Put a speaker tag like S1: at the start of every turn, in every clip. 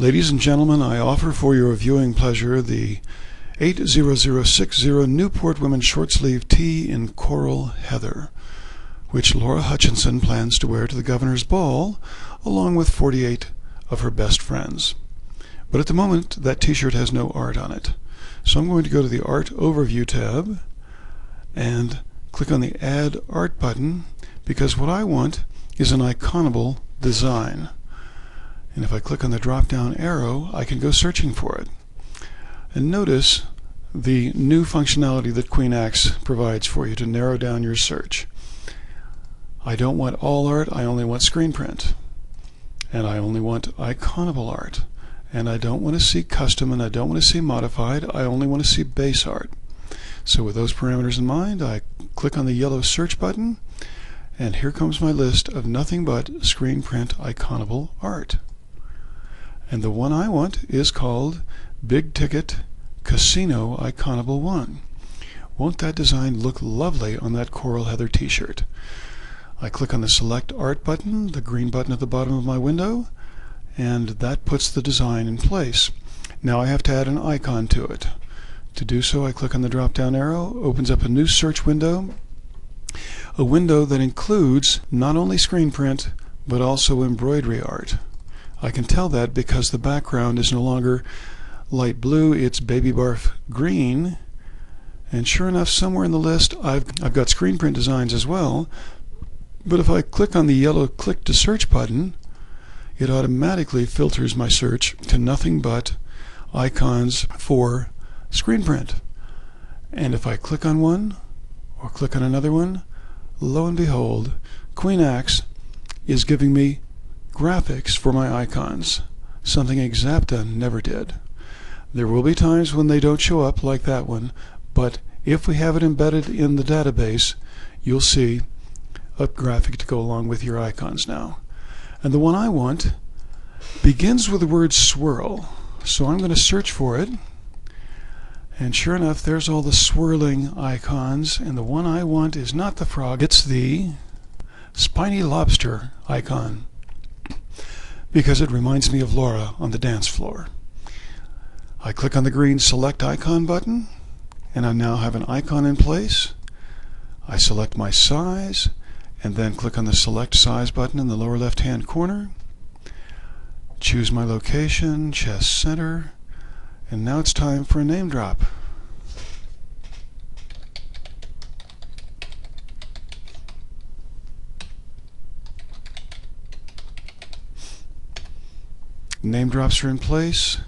S1: Ladies and gentlemen, I offer for your viewing pleasure the 80060 Newport Women's Short Sleeve Tee in Coral Heather, which Laura Hutchinson plans to wear to the governor's ball along with 48 of her best friends. But at the moment, that t-shirt has no art on it. So I'm going to go to the Art Overview tab and click on the Add Art button, because what I want is an Iconable design. And if I click on the drop-down arrow, I can go searching for it. And notice the new functionality that Queen Axe provides for you to narrow down your search. I don't want all art, I only want screen print. And I only want Iconable art. And I don't want to see custom, and I don't want to see modified, I only want to see base art. So with those parameters in mind, I click on the yellow search button, and here comes my list of nothing but screen print Iconable art. And the one I want is called Big Ticket Casino Iconable 1. Won't that design look lovely on that Coral Heather t-shirt? I click on the Select Art button, the green button at the bottom of my window, and that puts the design in place. Now I have to add an icon to it. To do so, I click on the drop-down arrow, opens up a new search window, a window that includes not only screen print, but also embroidery art. I can tell that because the background is no longer light blue, it's baby barf green. And sure enough, somewhere in the list, I've got screen print designs as well. But if I click on the yellow Click to Search button, it automatically filters my search to nothing but icons for screen print. And if I click on one, or click on another one, lo and behold, Queen Axe is giving me graphics for my icons, something Exapta never did. There will be times when they don't show up like that one, but if we have it embedded in the database, you'll see a graphic to go along with your icons now. And the one I want begins with the word swirl, so I'm going to search for it, and sure enough, there's all the swirling icons, and the one I want is not the frog, it's the spiny lobster icon, because it reminds me of Laura on the dance floor. I click on the green Select Icon button, and I now have an icon in place. I select my size, and then click on the Select Size button in the lower left-hand corner. Choose my location, chest center, and now it's time for a name drop. Name drops are in place.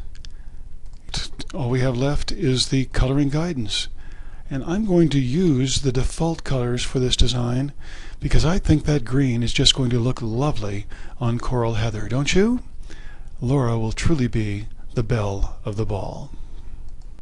S1: All we have left is the coloring guidance. And I'm going to use the default colors for this design because I think that green is just going to look lovely on Coral Heather, don't you? Laura will truly be the belle of the ball.